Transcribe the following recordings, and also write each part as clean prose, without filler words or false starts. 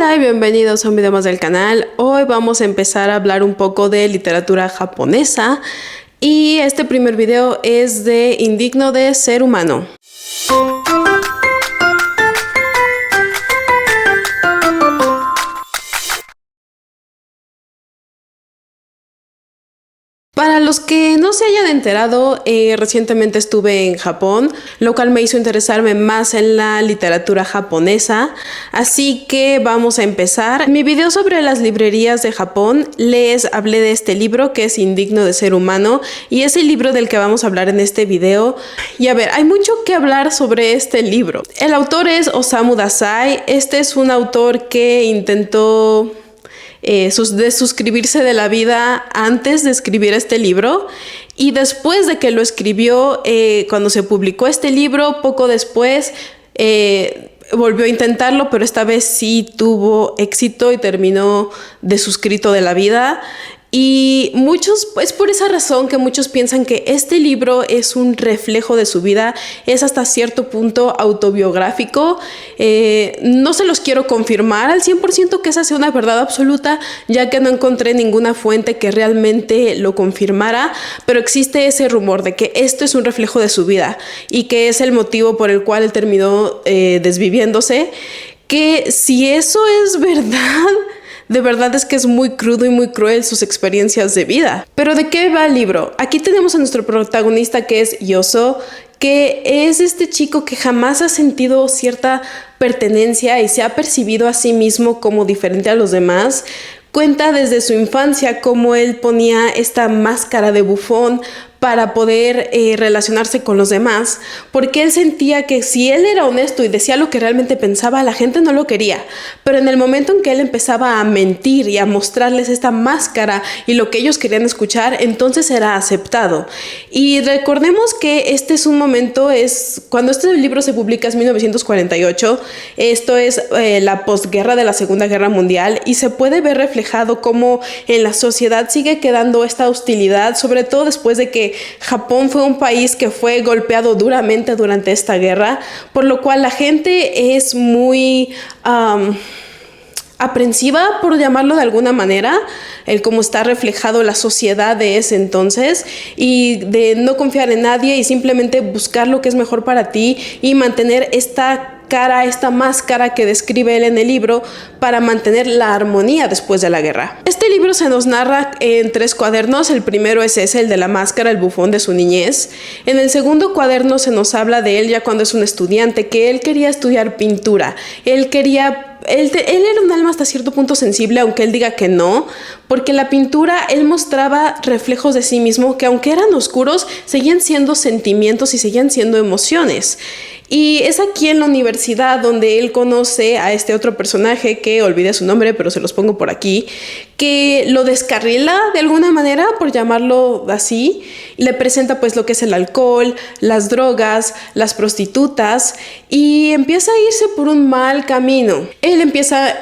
Hola y bienvenidos a un video más del canal. Hoy vamos a empezar a hablar un poco de literatura japonesa y este primer video es de Indigno de ser humano. Para los que no se hayan enterado, recientemente estuve en Japón, lo cual me hizo interesarme más en la literatura japonesa, así que vamos a empezar. En mi video sobre las librerías de Japón les hablé de este libro que es Indigno de ser humano y es el libro del que vamos a hablar en este video. Y a ver, hay mucho que hablar sobre este libro. El autor es Osamu Dazai. Este es un autor que intentó suscribirse de la vida antes de escribir este libro y después de que lo escribió, cuando se publicó este libro, poco después volvió a intentarlo, pero esta vez sí tuvo éxito y terminó desuscrito de la vida. Y es por esa razón que muchos piensan que este libro es un reflejo de su vida, es hasta cierto punto autobiográfico. No se los quiero confirmar al 100% que esa sea una verdad absoluta, ya que no encontré ninguna fuente que realmente lo confirmara, pero existe ese rumor de que esto es un reflejo de su vida y que es el motivo por el cual él terminó desviviéndose, que si eso es verdad, de verdad es que es muy crudo y muy cruel sus experiencias de vida. Pero ¿de qué va el libro? Aquí tenemos a nuestro protagonista, que es Yoso, que es este chico que jamás ha sentido cierta pertenencia y se ha percibido a sí mismo como diferente a los demás. Cuenta desde su infancia cómo él ponía esta máscara de bufón para poder relacionarse con los demás, porque él sentía que si él era honesto y decía lo que realmente pensaba, la gente no lo quería. Pero en el momento en que él empezaba a mentir y a mostrarles esta máscara y lo que ellos querían escuchar, entonces era aceptado. Y recordemos que este es un momento, cuando este libro se publica es 1948, esto es la posguerra de la Segunda Guerra Mundial, y se puede ver reflejado cómo en la sociedad sigue quedando esta hostilidad, sobre todo después de que Japón fue un país que fue golpeado duramente durante esta guerra, por lo cual la gente es muy aprensiva, por llamarlo de alguna manera, el cómo está reflejado la sociedad de ese entonces, y de no confiar en nadie y simplemente buscar lo que es mejor para ti y mantener esta máscara que describe él en el libro para mantener la armonía después de la guerra. Este libro se nos narra en 3 cuadernos. El primero es ese, el de la máscara, el bufón de su niñez. En el segundo cuaderno se nos habla de él ya cuando es un estudiante, que él quería estudiar pintura. Él era un alma hasta cierto punto sensible, aunque él diga que no, porque la pintura, él mostraba reflejos de sí mismo que, aunque eran oscuros, seguían siendo sentimientos y seguían siendo emociones. Y es aquí en la universidad donde él conoce a este otro personaje, que olvidé su nombre, pero se los pongo por aquí, que lo descarrila de alguna manera, por llamarlo así. Le presenta pues lo que es el alcohol, las drogas, las prostitutas, y empieza a irse por un mal camino.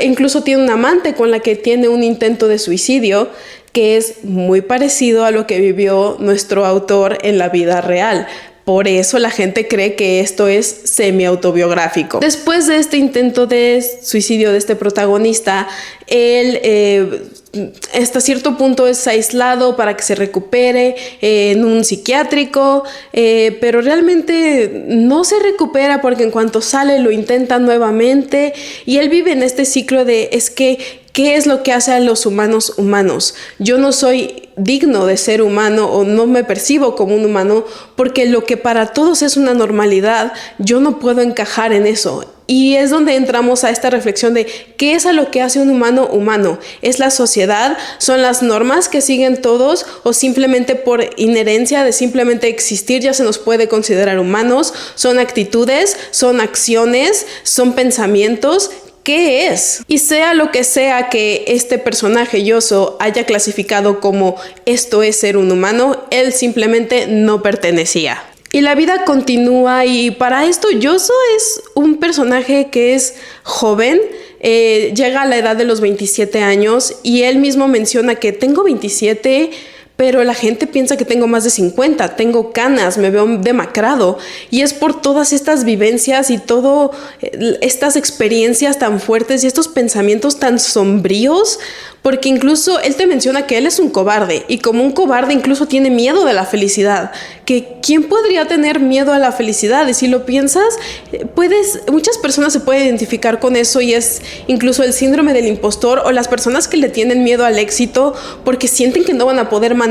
Incluso tiene un amante con la que tiene un intento de suicidio, que es muy parecido a lo que vivió nuestro autor en la vida real. Por eso la gente cree que esto es semi-autobiográfico. Después de este intento de suicidio de este protagonista, él hasta cierto punto es aislado para que se recupere en un psiquiátrico, pero realmente no se recupera porque en cuanto sale lo intenta nuevamente, y él vive en este ciclo de ¿qué es lo que hace a los humanos humanos? Yo no soy digno de ser humano o no me percibo como un humano porque lo que para todos es una normalidad, yo no puedo encajar en eso. Y es donde entramos a esta reflexión de ¿qué es a lo que hace un humano humano? ¿Es la sociedad? ¿Son las normas que siguen todos? ¿O simplemente por inherencia de simplemente existir ya se nos puede considerar humanos? ¿Son actitudes? ¿Son acciones? ¿Son pensamientos? ¿Qué es? Y sea lo que sea que este personaje Yoso haya clasificado como esto es ser un humano, él simplemente no pertenecía. Y la vida continúa, y para esto Yoso es un personaje que es joven, llega a la edad de los 27 años y él mismo menciona que tengo 27, pero la gente piensa que tengo más de 50, tengo canas, me veo demacrado, y es por todas estas vivencias y todas estas experiencias tan fuertes y estos pensamientos tan sombríos, porque incluso él te menciona que él es un cobarde, y como un cobarde incluso tiene miedo de la felicidad, que ¿quién podría tener miedo a la felicidad? Y si lo piensas, muchas personas se pueden identificar con eso, y es incluso el síndrome del impostor, o las personas que le tienen miedo al éxito porque sienten que no van a poder manejarlo.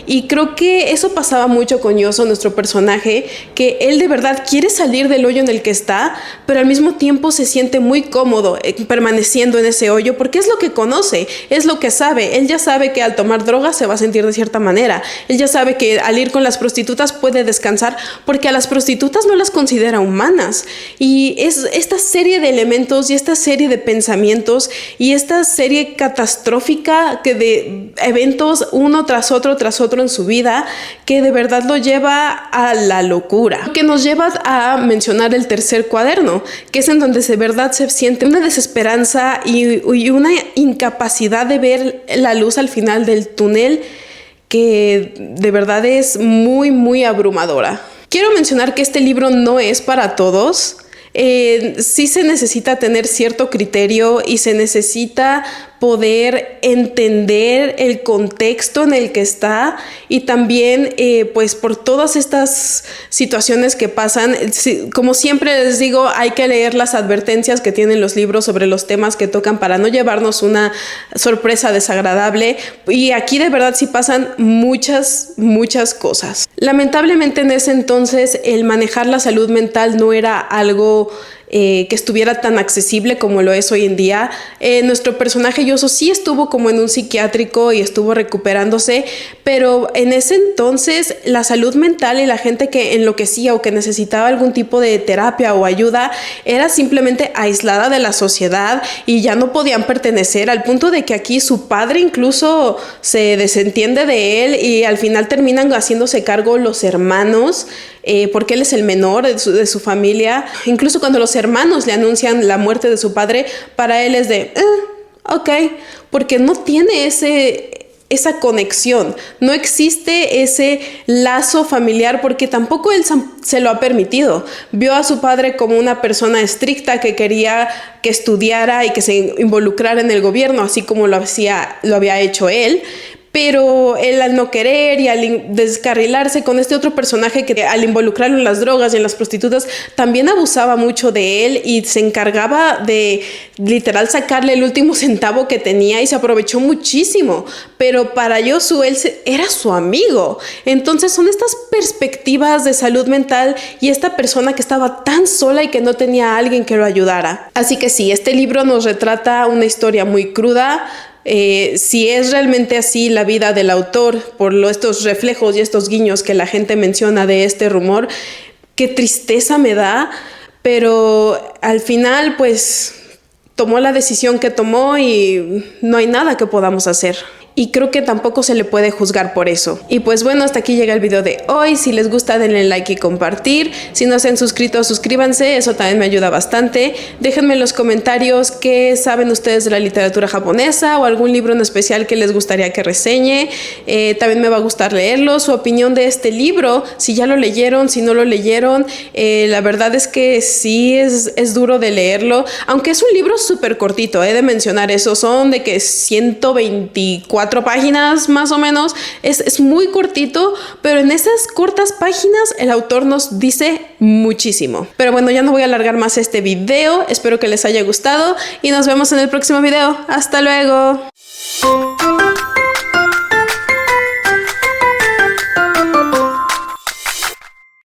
Y creo que eso pasaba mucho con Yoso, nuestro personaje, que él de verdad quiere salir del hoyo en el que está, pero al mismo tiempo se siente muy cómodo permaneciendo en ese hoyo, porque es lo que conoce, es lo que sabe. Él ya sabe que al tomar drogas se va a sentir de cierta manera, él ya sabe que al ir con las prostitutas puede descansar, porque a las prostitutas no las considera humanas. Y es esta serie de elementos y esta serie de pensamientos y esta serie catastrófica de eventos uno tras otro en su vida, que de verdad lo lleva a la locura, que nos lleva a mencionar el tercer cuaderno, que es en donde de verdad se siente una desesperanza y una incapacidad de ver la luz al final del túnel, que de verdad es muy, muy abrumadora. Quiero mencionar que este libro no es para todos. Sí se necesita tener cierto criterio y se necesita poder entender el contexto en el que está, y también pues por todas estas situaciones que pasan. Como siempre les digo, hay que leer las advertencias que tienen los libros sobre los temas que tocan para no llevarnos una sorpresa desagradable, y aquí de verdad sí pasan muchas cosas. Lamentablemente en ese entonces el manejar la salud mental no era algo que estuviera tan accesible como lo es hoy en día. Nuestro personaje Yoso sí estuvo como en un psiquiátrico y estuvo recuperándose, pero en ese entonces la salud mental y la gente que enloquecía o que necesitaba algún tipo de terapia o ayuda era simplemente aislada de la sociedad y ya no podían pertenecer, al punto de que aquí su padre incluso se desentiende de él y al final terminan haciéndose cargo los hermanos, porque él es el menor de su familia. Incluso cuando los hermanos le anuncian la muerte de su padre, para él es de ok, porque no tiene esa conexión, no existe ese lazo familiar, porque tampoco él se lo ha permitido. Vio a su padre como una persona estricta que quería que estudiara y que se involucrara en el gobierno, así como lo había hecho él. Pero él, al no querer y al descarrilarse con este otro personaje que al involucrarlo en las drogas y en las prostitutas también abusaba mucho de él y se encargaba de literal sacarle el último centavo que tenía, y se aprovechó muchísimo. Pero para Yosu él era su amigo. Entonces son estas perspectivas de salud mental y esta persona que estaba tan sola y que no tenía a alguien que lo ayudara. Así que sí, este libro nos retrata una historia muy cruda. Si es realmente así la vida del autor, por estos reflejos y estos guiños que la gente menciona de este rumor, qué tristeza me da, pero al final pues tomó la decisión que tomó y no hay nada que podamos hacer. Y creo que tampoco se le puede juzgar por eso. Y pues bueno, hasta aquí llega el video de hoy. Si les gusta, denle like y compartir. Si no se han suscrito, suscríbanse. Eso también me ayuda bastante. Déjenme en los comentarios qué saben ustedes de la literatura japonesa o algún libro en especial que les gustaría que reseñe. También me va a gustar leerlo. Su opinión de este libro, si ya lo leyeron, si no lo leyeron. La verdad es que sí es duro de leerlo. Aunque es un libro súper cortito, he de mencionar eso. Son de que 124 páginas más o menos, es muy cortito, pero en esas cortas páginas el autor nos dice muchísimo. Pero bueno, ya no voy a alargar más este video, espero que les haya gustado y nos vemos en el próximo video. ¡Hasta luego!